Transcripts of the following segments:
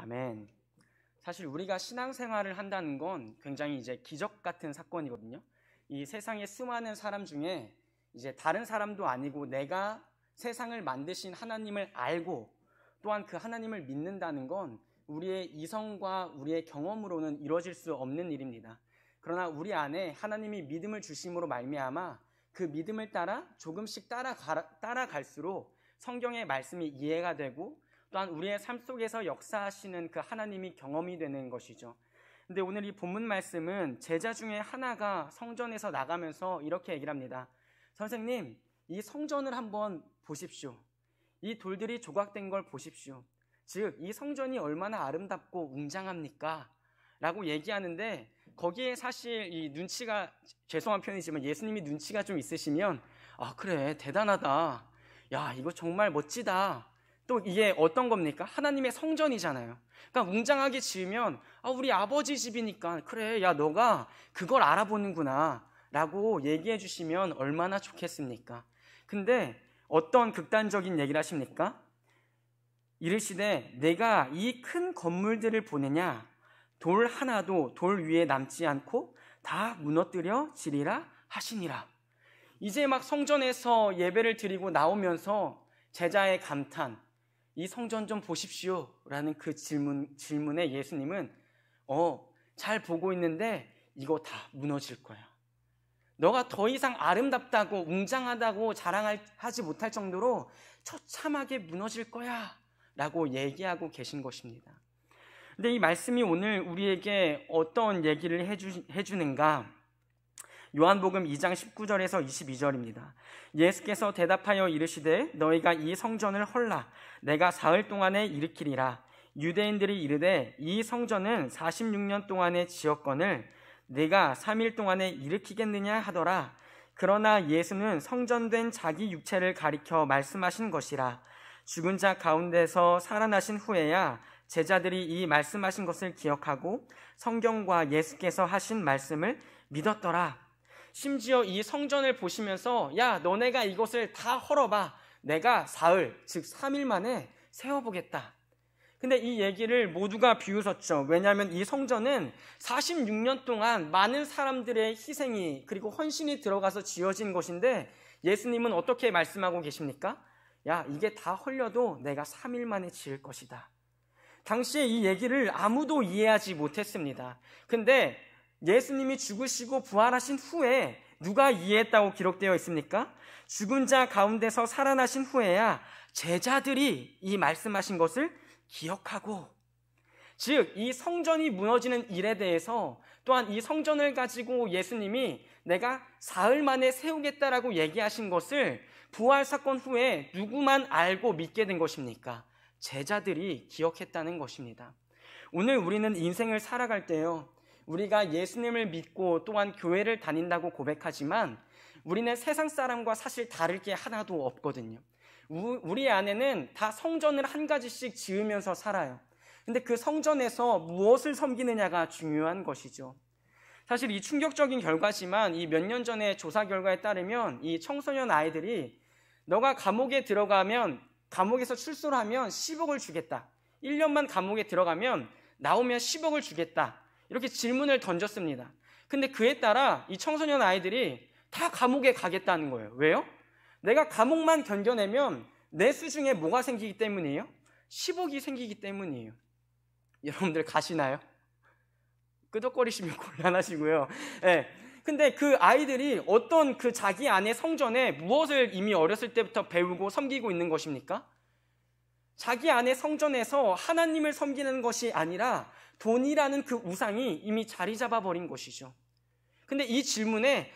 아멘. 사실 우리가 신앙생활을 한다는 건 굉장히 이제 기적 같은 사건이거든요. 이 세상의 수많은 사람 중에 이제 다른 사람도 아니고 내가 세상을 만드신 하나님을 알고 또한 그 하나님을 믿는다는 건 우리의 이성과 우리의 경험으로는 이루어질 수 없는 일입니다. 그러나 우리 안에 하나님이 믿음을 주심으로 말미암아 그 믿음을 따라 조금씩 따라갈수록 성경의 말씀이 이해가 되고 또한 우리의 삶 속에서 역사하시는 그 하나님이 경험이 되는 것이죠. 근데 오늘 이 본문 말씀은 제자 중에 하나가 성전에서 나가면서 이렇게 얘기를 합니다. 선생님, 이 성전을 한번 보십시오. 이 돌들이 조각된 걸 보십시오. 즉, 이 성전이 얼마나 아름답고 웅장합니까? 라고 얘기하는데 거기에 사실 이 눈치가, 죄송한 표현이지만 예수님이 눈치가 좀 있으시면 그래, 대단하다. 야, 이거 정말 멋지다. 또 이게 어떤 겁니까? 하나님의 성전이잖아요. 그러니까 웅장하게 지으면 우리 아버지 집이니까 그래, 야, 너가 그걸 알아보는구나 라고 얘기해 주시면 얼마나 좋겠습니까? 근데 어떤 극단적인 얘기를 하십니까? 이르시되 내가 이 큰 건물들을 보느냐? 돌 하나도 돌 위에 남지 않고 다 무너뜨려 지리라 하시니라. 이제 막 성전에서 예배를 드리고 나오면서 제자의 감탄, 이 성전 좀 보십시오 라는 그 질문에 예수님은 잘 보고 있는데 이거 다 무너질 거야. 너가 더 이상 아름답다고 웅장하다고 자랑하지 못할 정도로 처참하게 무너질 거야 라고 얘기하고 계신 것입니다. 근데 이 말씀이 오늘 우리에게 어떤 얘기를 해주는가? 요한복음 2장 19절에서 22절입니다. 예수께서 대답하여 이르시되 너희가 이 성전을 헐라 내가 사흘 동안에 일으키리라. 유대인들이 이르되 이 성전은 46년 동안에 지었거늘 네가 3일 동안에 일으키겠느냐 하더라. 그러나 예수는 성전된 자기 육체를 가리켜 말씀하신 것이라. 죽은 자 가운데서 살아나신 후에야 제자들이 이 말씀하신 것을 기억하고 성경과 예수께서 하신 말씀을 믿었더라. 심지어 이 성전을 보시면서 야, 너네가 이것을 다 헐어봐. 내가 사흘, 즉 3일 만에 세워보겠다. 근데 이 얘기를 모두가 비웃었죠. 왜냐하면 이 성전은 46년 동안 많은 사람들의 희생이 그리고 헌신이 들어가서 지어진 것인데 예수님은 어떻게 말씀하고 계십니까? 야, 이게 다 헐려도 내가 3일 만에 지을 것이다. 당시에 이 얘기를 아무도 이해하지 못했습니다. 근데 예수님이 죽으시고 부활하신 후에 누가 이해했다고 기록되어 있습니까? 죽은 자 가운데서 살아나신 후에야 제자들이 이 말씀하신 것을 기억하고, 즉 이 성전이 무너지는 일에 대해서 또한 이 성전을 가지고 예수님이 내가 사흘 만에 세우겠다라고 얘기하신 것을 부활 사건 후에 누구만 알고 믿게 된 것입니까? 제자들이 기억했다는 것입니다. 오늘 우리는 인생을 살아갈 때요, 우리가 예수님을 믿고 또한 교회를 다닌다고 고백하지만 우리는 세상 사람과 사실 다를 게 하나도 없거든요. 우리 안에는 다 성전을 한 가지씩 지으면서 살아요. 근데 그 성전에서 무엇을 섬기느냐가 중요한 것이죠. 사실 이 충격적인 결과지만 이 몇 년 전에 조사 결과에 따르면 이 청소년 아이들이 너가 감옥에 들어가면, 감옥에서 출소를 하면 10억을 주겠다. 1년만 감옥에 들어가면 나오면 10억을 주겠다. 이렇게 질문을 던졌습니다. 근데 그에 따라 이 청소년 아이들이 다 감옥에 가겠다는 거예요. 왜요? 내가 감옥만 견뎌내면 내 수중에 뭐가 생기기 때문이에요? 10억이 생기기 때문이에요. 여러분들 가시나요? 끄덕거리시면 곤란하시고요. 네. 근데 그 아이들이 어떤 그 자기 안의 성전에 무엇을 이미 어렸을 때부터 배우고 섬기고 있는 것입니까? 자기 안의 성전에서 하나님을 섬기는 것이 아니라 돈이라는 그 우상이 이미 자리 잡아버린 것이죠. 근데 이 질문에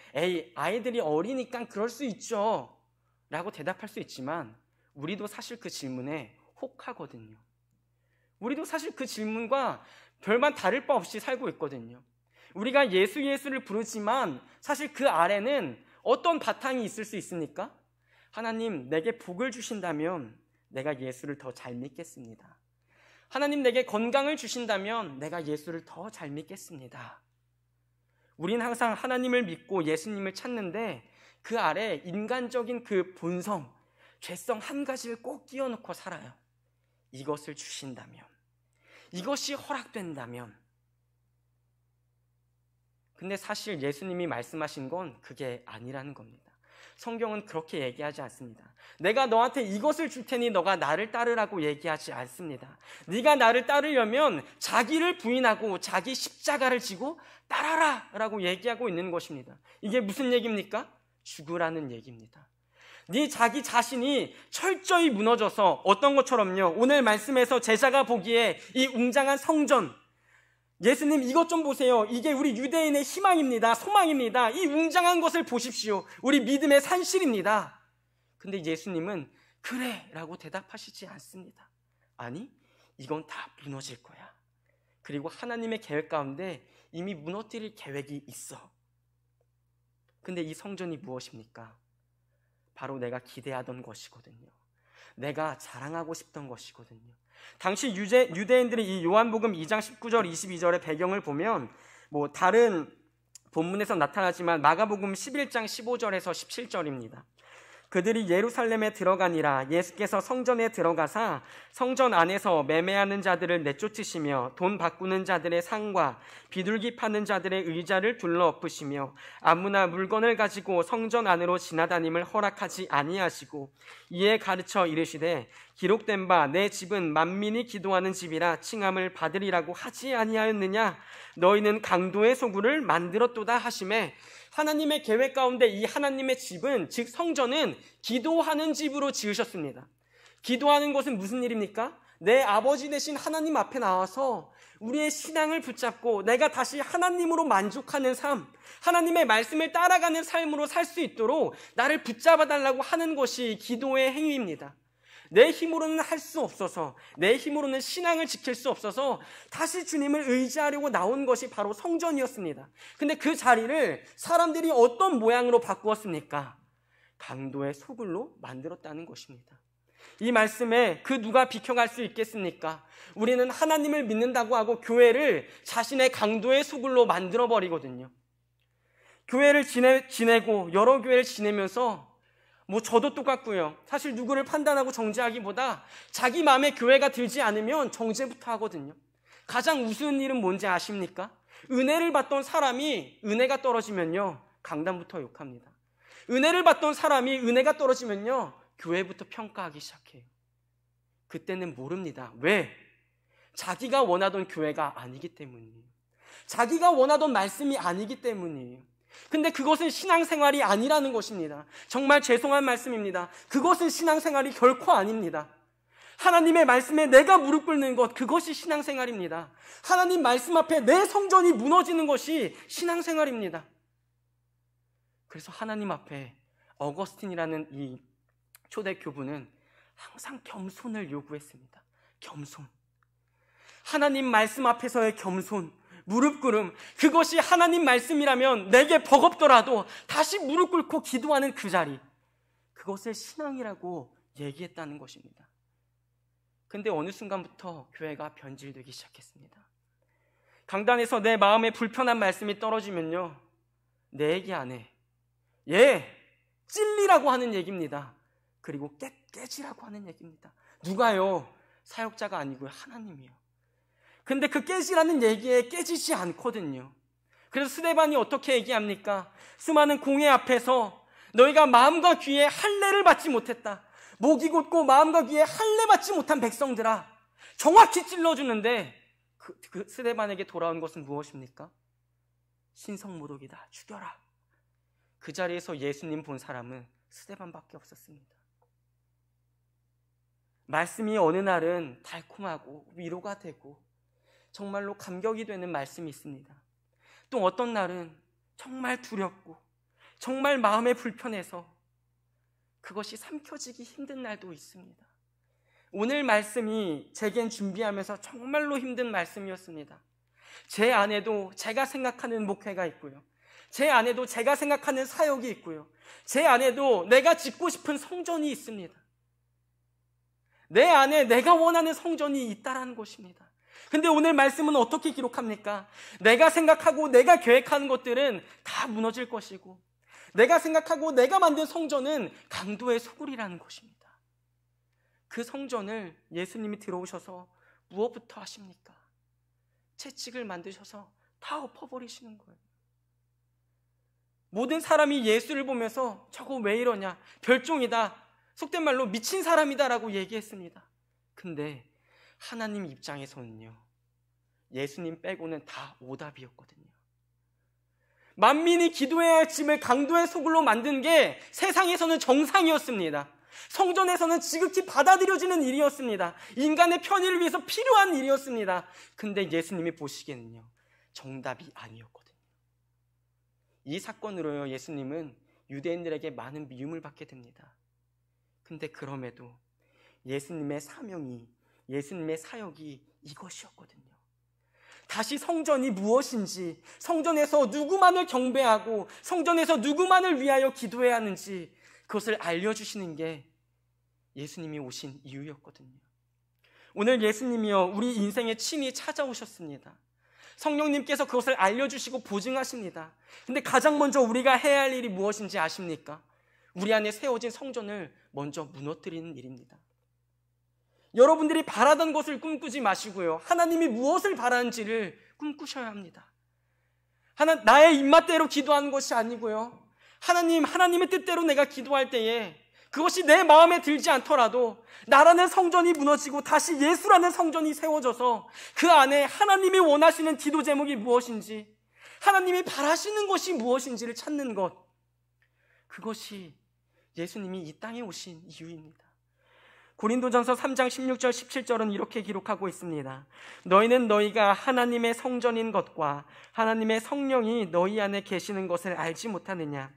아이들이 어리니까 그럴 수 있죠 라고 대답할 수 있지만 우리도 사실 그 질문에 혹하거든요. 우리도 사실 그 질문과 별반 다를 바 없이 살고 있거든요. 우리가 예수를 부르지만 사실 그 아래는 어떤 바탕이 있을 수 있습니까? 하나님, 내게 복을 주신다면 내가 예수를 더 잘 믿겠습니다. 하나님, 내게 건강을 주신다면 내가 예수를 더 잘 믿겠습니다. 우린 항상 하나님을 믿고 예수님을 찾는데 그 아래 인간적인 그 본성, 죄성 한 가지를 꼭 끼워놓고 살아요. 이것을 주신다면, 이것이 허락된다면. 근데 사실 예수님이 말씀하신 건 그게 아니라는 겁니다. 성경은 그렇게 얘기하지 않습니다. 내가 너한테 이것을 줄 테니 너가 나를 따르라고 얘기하지 않습니다. 네가 나를 따르려면 자기를 부인하고 자기 십자가를 지고 따라라 라고 얘기하고 있는 것입니다. 이게 무슨 얘기입니까? 죽으라는 얘기입니다. 네 자기 자신이 철저히 무너져서 어떤 것처럼요, 오늘 말씀에서 제자가 보기에 이 웅장한 성전, 예수님 이것 좀 보세요. 이게 우리 유대인의 희망입니다. 소망입니다. 이 웅장한 것을 보십시오. 우리 믿음의 산실입니다. 근데 예수님은 그래 라고 대답하시지 않습니다. 아니, 이건 다 무너질 거야. 그리고 하나님의 계획 가운데 이미 무너뜨릴 계획이 있어. 근데 이 성전이 무엇입니까? 바로 내가 기대하던 것이거든요. 내가 자랑하고 싶던 것이거든요. 당시 유대인들이 이 요한복음 2장 19절 22절의 배경을 보면 다른 본문에서 나타나지만 마가복음 11장 15절에서 17절입니다. 그들이 예루살렘에 들어가니라. 예수께서 성전에 들어가사 성전 안에서 매매하는 자들을 내쫓으시며 돈 바꾸는 자들의 상과 비둘기 파는 자들의 의자를 둘러엎으시며 아무나 물건을 가지고 성전 안으로 지나다님을 허락하지 아니하시고 이에 가르쳐 이르시되 기록된 바 내 집은 만민이 기도하는 집이라 칭함을 받으리라고 하지 아니하였느냐. 너희는 강도의 소굴을 만들었도다 하시매, 하나님의 계획 가운데 이 하나님의 집은, 즉 성전은 기도하는 집으로 지으셨습니다. 기도하는 것은 무슨 일입니까? 내 아버지 되신 하나님 앞에 나와서 우리의 신앙을 붙잡고 내가 다시 하나님으로 만족하는 삶, 하나님의 말씀을 따라가는 삶으로 살 수 있도록 나를 붙잡아 달라고 하는 것이 기도의 행위입니다. 내 힘으로는 할 수 없어서, 내 힘으로는 신앙을 지킬 수 없어서 다시 주님을 의지하려고 나온 것이 바로 성전이었습니다. 근데 그 자리를 사람들이 어떤 모양으로 바꾸었습니까? 강도의 소굴로 만들었다는 것입니다. 이 말씀에 그 누가 비켜갈 수 있겠습니까? 우리는 하나님을 믿는다고 하고 교회를 자신의 강도의 소굴로 만들어버리거든요. 교회를 지내고 여러 교회를 지내면서 저도 똑같고요. 사실 누구를 판단하고 정죄하기보다 자기 마음에 교회가 들지 않으면 정죄부터 하거든요. 가장 우스운 일은 뭔지 아십니까? 은혜를 받던 사람이 은혜가 떨어지면요, 강단부터 욕합니다. 은혜를 받던 사람이 은혜가 떨어지면요, 교회부터 평가하기 시작해요. 그때는 모릅니다. 왜? 자기가 원하던 교회가 아니기 때문이에요. 자기가 원하던 말씀이 아니기 때문이에요. 근데 그것은 신앙생활이 아니라는 것입니다. 정말 죄송한 말씀입니다. 그것은 신앙생활이 결코 아닙니다. 하나님의 말씀에 내가 무릎 꿇는 것, 그것이 신앙생활입니다. 하나님 말씀 앞에 내 성전이 무너지는 것이 신앙생활입니다. 그래서 하나님 앞에 어거스틴이라는 이 초대 교부는 항상 겸손을 요구했습니다. 겸손. 하나님 말씀 앞에서의 겸손, 무릎 꿇음, 그것이 하나님 말씀이라면 내게 버겁더라도 다시 무릎 꿇고 기도하는 그 자리, 그것을 신앙이라고 얘기했다는 것입니다. 근데 어느 순간부터 교회가 변질되기 시작했습니다. 강단에서 내 마음에 불편한 말씀이 떨어지면요, 내 얘기 안 해. 찔리라고 하는 얘기입니다. 그리고 깨지라고 하는 얘기입니다. 누가요? 사역자가 아니고요, 하나님이요. 근데 그 깨지라는 얘기에 깨지지 않거든요. 그래서 스데반이 어떻게 얘기합니까? 수많은 공회 앞에서 너희가 마음과 귀에 할례를 받지 못했다. 목이 곧고 마음과 귀에 할례 받지 못한 백성들아. 정확히 찔러주는데 그 스데반에게 돌아온 것은 무엇입니까? 신성모독이다. 죽여라. 그 자리에서 예수님 본 사람은 스데반밖에 없었습니다. 말씀이 어느 날은 달콤하고 위로가 되고 정말로 감격이 되는 말씀이 있습니다. 또 어떤 날은 정말 두렵고 정말 마음에 불편해서 그것이 삼켜지기 힘든 날도 있습니다. 오늘 말씀이 제겐 준비하면서 정말로 힘든 말씀이었습니다. 제 안에도 제가 생각하는 목회가 있고요, 제 안에도 제가 생각하는 사역이 있고요, 제 안에도 내가 짓고 싶은 성전이 있습니다. 내 안에 내가 원하는 성전이 있다라는 것입니다. 근데 오늘 말씀은 어떻게 기록합니까? 내가 생각하고 내가 계획하는 것들은 다 무너질 것이고 내가 생각하고 내가 만든 성전은 강도의 소굴이라는 것입니다. 그 성전을 예수님이 들어오셔서 무엇부터 하십니까? 채찍을 만드셔서 다 엎어버리시는 거예요. 모든 사람이 예수를 보면서 저거 왜 이러냐, 별종이다, 속된 말로 미친 사람이다라고 얘기했습니다. 근데 하나님 입장에서는요, 예수님 빼고는 다 오답이었거든요. 만민이 기도해야 할 짐을 강도의 소굴로 만든 게 세상에서는 정상이었습니다. 성전에서는 지극히 받아들여지는 일이었습니다. 인간의 편의를 위해서 필요한 일이었습니다. 근데 예수님이 보시기에는요, 정답이 아니었거든요. 이 사건으로요, 예수님은 유대인들에게 많은 미움을 받게 됩니다. 근데 그럼에도 예수님의 사명이, 예수님의 사역이 이것이었거든요. 다시 성전이 무엇인지, 성전에서 누구만을 경배하고 성전에서 누구만을 위하여 기도해야 하는지 그것을 알려주시는 게 예수님이 오신 이유였거든요. 오늘 예수님이요, 우리 인생에 친히 찾아오셨습니다. 성령님께서 그것을 알려주시고 보증하십니다. 근데 가장 먼저 우리가 해야 할 일이 무엇인지 아십니까? 우리 안에 세워진 성전을 먼저 무너뜨리는 일입니다. 여러분들이 바라던 것을 꿈꾸지 마시고요, 하나님이 무엇을 바라는지를 꿈꾸셔야 합니다. 나의 입맛대로 기도하는 것이 아니고요, 하나님의 뜻대로 내가 기도할 때에 그것이 내 마음에 들지 않더라도 나라는 성전이 무너지고 다시 예수라는 성전이 세워져서 그 안에 하나님이 원하시는 기도 제목이 무엇인지, 하나님이 바라시는 것이 무엇인지를 찾는 것, 그것이 예수님이 이 땅에 오신 이유입니다. 고린도전서 3장 16절 17절은 이렇게 기록하고 있습니다. 너희는 너희가 하나님의 성전인 것과 하나님의 성령이 너희 안에 계시는 것을 알지 못하느냐?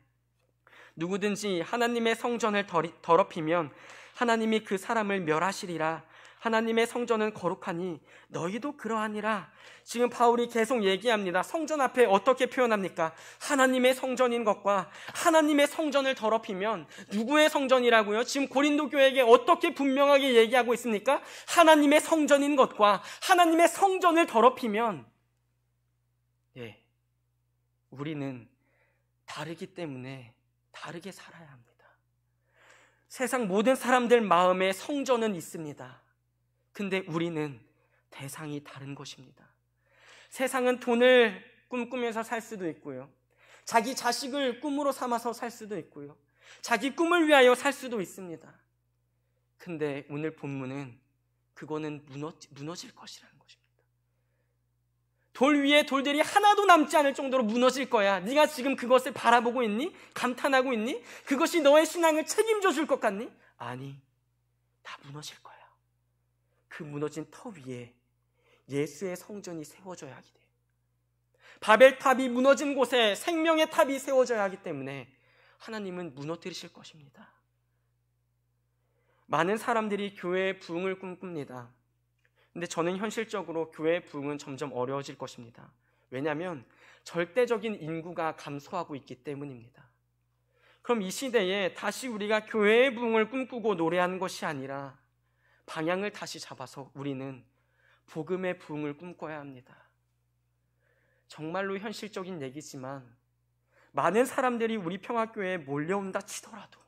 누구든지 하나님의 성전을 더럽히면 하나님이 그 사람을 멸하시리라. 하나님의 성전은 거룩하니 너희도 그러하니라. 지금 바울이 계속 얘기합니다. 성전 앞에 어떻게 표현합니까? 하나님의 성전인 것과 하나님의 성전을 더럽히면, 누구의 성전이라고요? 지금 고린도 교회에게 어떻게 분명하게 얘기하고 있습니까? 하나님의 성전인 것과 하나님의 성전을 더럽히면, 우리는 다르기 때문에 다르게 살아야 합니다. 세상 모든 사람들 마음에 성전은 있습니다. 근데 우리는 대상이 다른 것입니다. 세상은 돈을 꿈꾸면서 살 수도 있고요, 자기 자식을 꿈으로 삼아서 살 수도 있고요, 자기 꿈을 위하여 살 수도 있습니다. 근데 오늘 본문은 그거는 무너질 것이라는 것입니다. 돌 위에 돌들이 하나도 남지 않을 정도로 무너질 거야. 네가 지금 그것을 바라보고 있니? 감탄하고 있니? 그것이 너의 신앙을 책임져 줄 것 같니? 아니, 다 무너질 거야. 그 무너진 터 위에 예수의 성전이 세워져야 하기 때문에, 바벨탑이 무너진 곳에 생명의 탑이 세워져야 하기 때문에 하나님은 무너뜨리실 것입니다. 많은 사람들이 교회의 부흥을 꿈꿉니다. 근데 저는 현실적으로 교회의 부흥은 점점 어려워질 것입니다. 왜냐하면 절대적인 인구가 감소하고 있기 때문입니다. 그럼 이 시대에 다시 우리가 교회의 부흥을 꿈꾸고 노래하는 것이 아니라 방향을 다시 잡아서 우리는 복음의 부흥을 꿈꿔야 합니다. 정말로 현실적인 얘기지만 많은 사람들이 우리 평화교회에 몰려온다 치더라도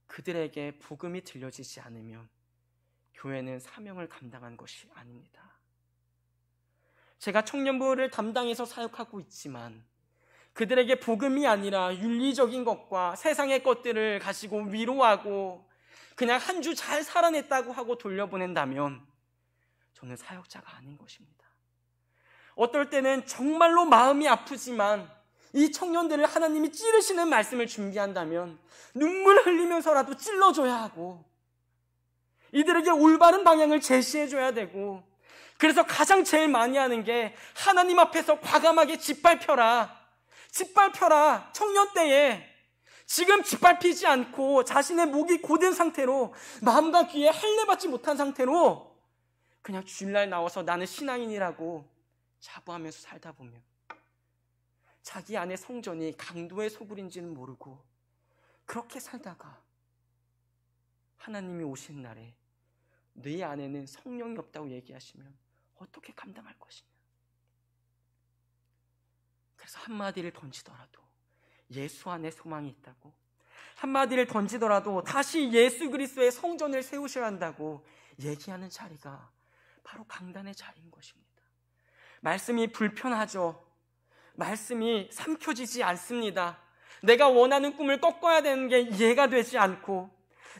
그들에게 복음이 들려지지 않으면 교회는 사명을 감당한 것이 아닙니다. 제가 청년부를 담당해서 사역하고 있지만 그들에게 복음이 아니라 윤리적인 것과 세상의 것들을 가지고 위로하고 그냥 한 주 잘 살아냈다고 하고 돌려보낸다면 저는 사역자가 아닌 것입니다. 어떨 때는 정말로 마음이 아프지만 이 청년들을 하나님이 찌르시는 말씀을 준비한다면 눈물 흘리면서라도 찔러줘야 하고 이들에게 올바른 방향을 제시해줘야 되고, 그래서 가장 제일 많이 하는 게 하나님 앞에서 과감하게 짓밟혀라. 청년 때에 지금 짓밟히지 않고 자신의 목이 고든 상태로 마음과 귀에 할례받지 못한 상태로 그냥 주일날 나와서 나는 신앙인이라고 자부하면서 살다 보면 자기 안의 성전이 강도의 소굴인지는 모르고 그렇게 살다가 하나님이 오신 날에 네 안에는 성령이 없다고 얘기하시면 어떻게 감당할 것이냐. 그래서 한마디를 던지더라도 예수 안에 소망이 있다고, 한마디를 던지더라도 다시 예수 그리스도의 성전을 세우셔야 한다고 얘기하는 자리가 바로 강단의 자리인 것입니다. 말씀이 불편하죠. 말씀이 삼켜지지 않습니다. 내가 원하는 꿈을 꺾어야 되는 게 이해가 되지 않고,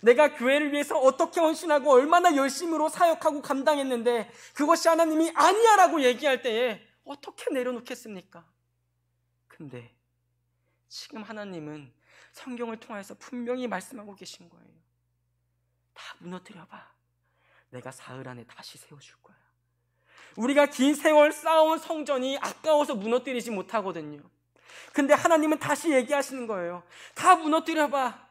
내가 교회를 위해서 어떻게 헌신하고 얼마나 열심으로 사역하고 감당했는데 그것이 하나님이 아니야 라고 얘기할 때에 어떻게 내려놓겠습니까? 근데 지금 하나님은 성경을 통해서 분명히 말씀하고 계신 거예요. 다 무너뜨려봐. 내가 사흘 안에 다시 세워줄 거야. 우리가 긴 세월 쌓아온 성전이 아까워서 무너뜨리지 못하거든요. 근데 하나님은 다시 얘기하시는 거예요. 다 무너뜨려봐.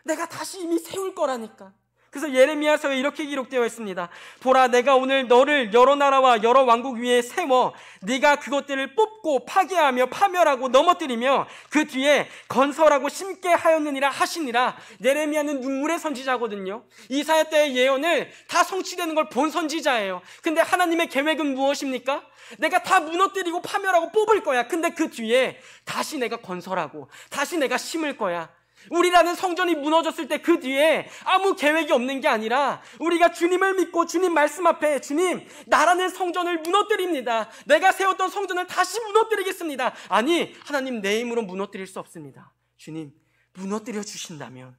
내가 다시 이미 세울 거라니까. 그래서 예레미야서에 이렇게 기록되어 있습니다. 보라, 내가 오늘 너를 여러 나라와 여러 왕국 위에 세워 네가 그것들을 뽑고 파괴하며 파멸하고 넘어뜨리며 그 뒤에 건설하고 심게 하였느니라 하시니라. 예레미야는 눈물의 선지자거든요. 이사야 때의 예언을 다 성취되는 걸 본 선지자예요. 근데 하나님의 계획은 무엇입니까? 내가 다 무너뜨리고 파멸하고 뽑을 거야. 근데 그 뒤에 다시 내가 건설하고 다시 내가 심을 거야. 우리라는 성전이 무너졌을 때 그 뒤에 아무 계획이 없는 게 아니라 우리가 주님을 믿고 주님 말씀 앞에, 주님, 나라는 성전을 무너뜨립니다. 내가 세웠던 성전을 다시 무너뜨리겠습니다. 아니, 하나님, 내 힘으로 무너뜨릴 수 없습니다. 주님, 무너뜨려 주신다면,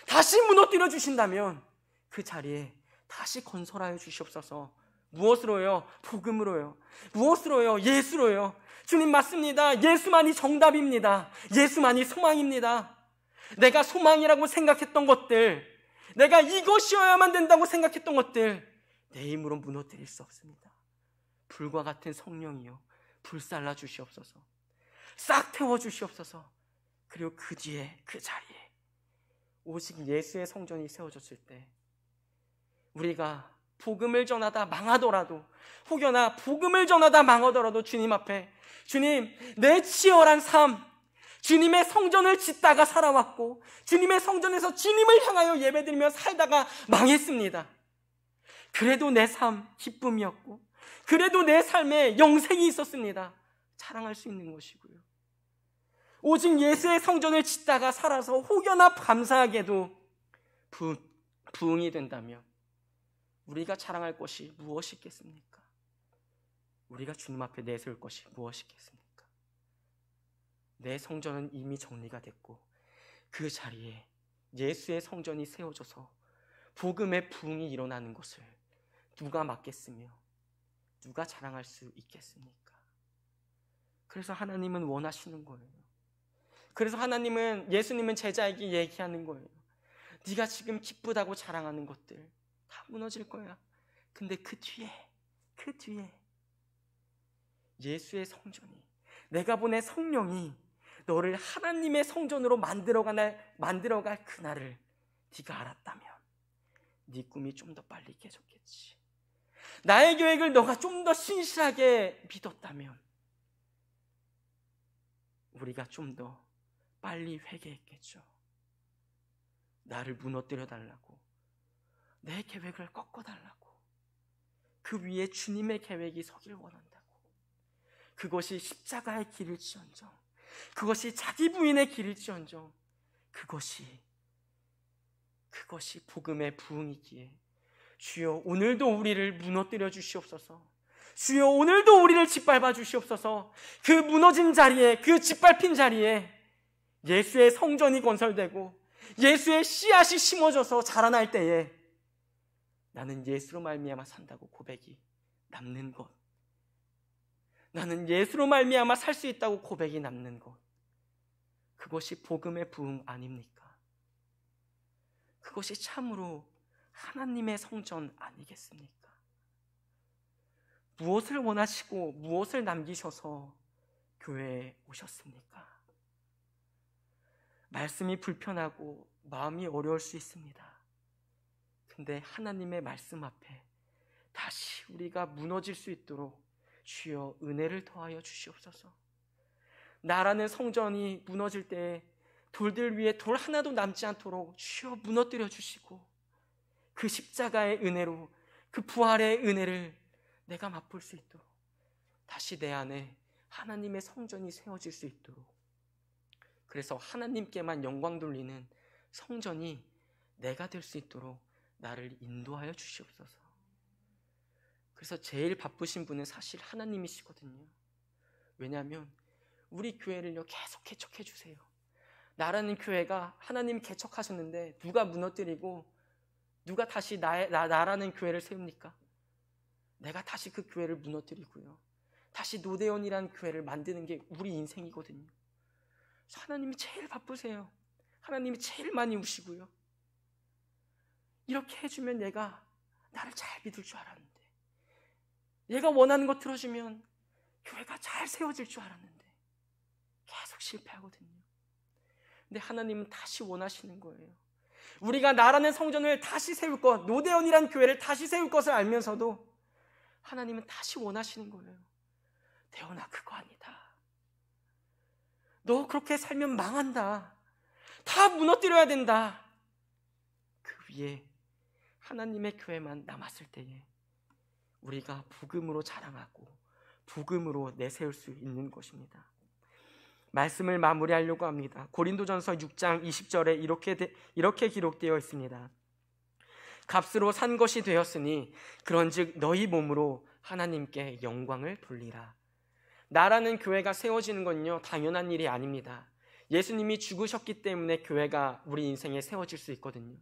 다시 무너뜨려 주신다면 그 자리에 다시 건설하여 주시옵소서. 무엇으로요? 복음으로요. 무엇으로요? 예수로요. 주님, 맞습니다. 예수만이 정답입니다. 예수만이 소망입니다. 내가 소망이라고 생각했던 것들, 내가 이것이어야만 된다고 생각했던 것들, 내 힘으로 무너뜨릴 수 없습니다. 불과 같은 성령이요, 불살라 주시옵소서. 싹 태워 주시옵소서. 그리고 그 뒤에, 그 자리에 오직 예수의 성전이 세워졌을 때 우리가 복음을 전하다 망하더라도, 혹여나 복음을 전하다 망하더라도 주님 앞에, 주님, 내 치열한 삶, 주님의 성전을 짓다가 살아왔고 주님의 성전에서 주님을 향하여 예배드리며 살다가 망했습니다. 그래도 내 삶 기쁨이었고, 그래도 내 삶에 영생이 있었습니다. 자랑할 수 있는 것이고요. 오직 예수의 성전을 짓다가 살아서 혹여나 감사하게도 부흥이 된다면 우리가 자랑할 것이 무엇이 있겠습니까? 우리가 주님 앞에 내세울 것이 무엇이 있겠습니까? 내 성전은 이미 정리가 됐고 그 자리에 예수의 성전이 세워져서 복음의 부흥이 일어나는 것을 누가 막겠으며 누가 자랑할 수 있겠습니까? 그래서 하나님은 원하시는 거예요. 그래서 하나님은, 예수님은 제자에게 얘기하는 거예요. 네가 지금 기쁘다고 자랑하는 것들 다 무너질 거야. 근데 그 뒤에 예수의 성전이, 내가 보낸 성령이 너를 하나님의 성전으로 만들어갈 그날을 네가 알았다면 네 꿈이 좀 더 빨리 깨졌겠지. 나의 계획을 너가 좀 더 신실하게 믿었다면 우리가 좀 더 빨리 회개했겠죠. 나를 무너뜨려 달라고, 내 계획을 꺾어달라고, 그 위에 주님의 계획이 서길 원한다고. 그것이 십자가의 길일지언정, 그것이 자기 부인의 길일지언정, 그것이 복음의 부흥이기에 주여, 오늘도 우리를 무너뜨려 주시옵소서. 주여, 오늘도 우리를 짓밟아 주시옵소서. 그 무너진 자리에, 그 짓밟힌 자리에 예수의 성전이 건설되고 예수의 씨앗이 심어져서 자라날 때에 나는 예수로 말미암아 산다고 고백이 남는 것, 나는 예수로 말미암아 살 수 있다고 고백이 남는 것, 그것이 복음의 부흥 아닙니까? 그것이 참으로 하나님의 성전 아니겠습니까? 무엇을 원하시고 무엇을 남기셔서 교회에 오셨습니까? 말씀이 불편하고 마음이 어려울 수 있습니다. 근데 하나님의 말씀 앞에 다시 우리가 무너질 수 있도록 주여 은혜를 더하여 주시옵소서. 나라는 성전이 무너질 때 돌들 위에 돌 하나도 남지 않도록 주여 무너뜨려 주시고, 그 십자가의 은혜로, 그 부활의 은혜를 내가 맛볼 수 있도록 다시 내 안에 하나님의 성전이 세워질 수 있도록, 그래서 하나님께만 영광 돌리는 성전이 내가 될 수 있도록 나를 인도하여 주시옵소서. 그래서 제일 바쁘신 분은 사실 하나님이시거든요. 왜냐하면 우리 교회를요 계속 개척해 주세요. 나라는 교회가 하나님 개척하셨는데 누가 무너뜨리고 누가 다시 나라는 교회를 세웁니까? 내가 다시 그 교회를 무너뜨리고요, 다시 노대원이라는 교회를 만드는 게 우리 인생이거든요. 하나님이 제일 바쁘세요. 하나님이 제일 많이 우시고요. 이렇게 해주면 내가 나를 잘 믿을 줄 알았는데, 얘가 원하는 거 들어주면 교회가 잘 세워질 줄 알았는데 계속 실패하거든요. 근데 하나님은 다시 원하시는 거예요. 우리가 나라는 성전을 다시 세울 것, 노대원이란 교회를 다시 세울 것을 알면서도 하나님은 다시 원하시는 거예요. 대원아, 그거 아니다. 너 그렇게 살면 망한다. 다 무너뜨려야 된다. 그 위에 하나님의 교회만 남았을 때에 우리가 복음으로 자랑하고 복음으로 내세울 수 있는 것입니다. 말씀을 마무리하려고 합니다. 고린도전서 6장 20절에 이렇게 기록되어 있습니다. 값으로 산 것이 되었으니 그런즉 너희 몸으로 하나님께 영광을 돌리라. 나라는 교회가 세워지는 건요 당연한 일이 아닙니다. 예수님이 죽으셨기 때문에 교회가 우리 인생에 세워질 수 있거든요.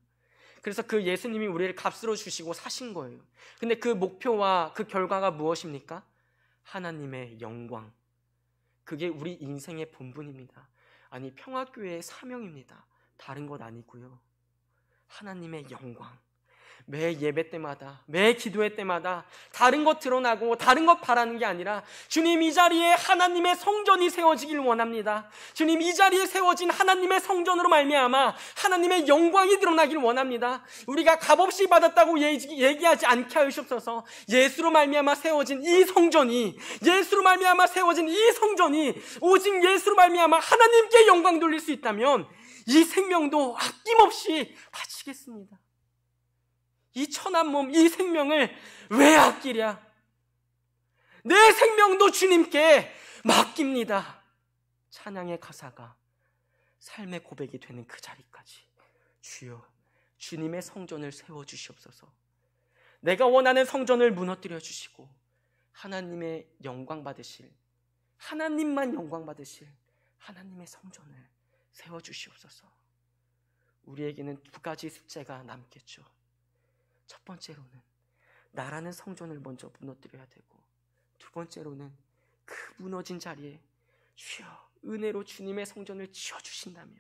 그래서 그 예수님이 우리를 값으로 주시고 사신 거예요. 근데 그 목표와 그 결과가 무엇입니까? 하나님의 영광. 그게 우리 인생의 본분입니다. 아니, 평화교회의 사명입니다. 다른 것 아니고요. 하나님의 영광. 매 예배 때마다, 매 기도회 때마다 다른 것 드러나고 다른 것 바라는 게 아니라 주님, 이 자리에 하나님의 성전이 세워지길 원합니다. 주님, 이 자리에 세워진 하나님의 성전으로 말미암아 하나님의 영광이 드러나길 원합니다. 우리가 값없이 받았다고 얘기하지 않게 하시옵소서. 예수로 말미암아 세워진 이 성전이, 예수로 말미암아 세워진 이 성전이 오직 예수로 말미암아 하나님께 영광 돌릴 수 있다면 이 생명도 아낌없이 바치겠습니다. 이 천한 몸, 이 생명을 왜 아끼랴? 내 생명도 주님께 맡깁니다. 찬양의 가사가 삶의 고백이 되는 그 자리까지 주여, 주님의 성전을 세워주시옵소서. 내가 원하는 성전을 무너뜨려 주시고 하나님의 영광 받으실, 하나님만 영광 받으실 하나님의 성전을 세워주시옵소서. 우리에게는 두 가지 숙제가 남겠죠. 첫 번째로는 나라는 성전을 먼저 무너뜨려야 되고, 두 번째로는 그 무너진 자리에 주여 은혜로 주님의 성전을 지어주신다면,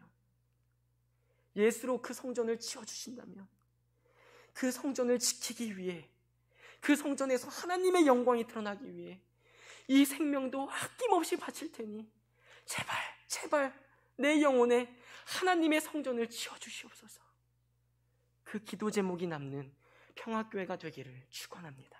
예수로 그 성전을 지어주신다면 그 성전을 지키기 위해, 그 성전에서 하나님의 영광이 드러나기 위해 이 생명도 아낌없이 바칠 테니 제발 제발 내 영혼에 하나님의 성전을 지어주시옵소서. 그 기도 제목이 남는 평화교회가 되기를 축원합니다.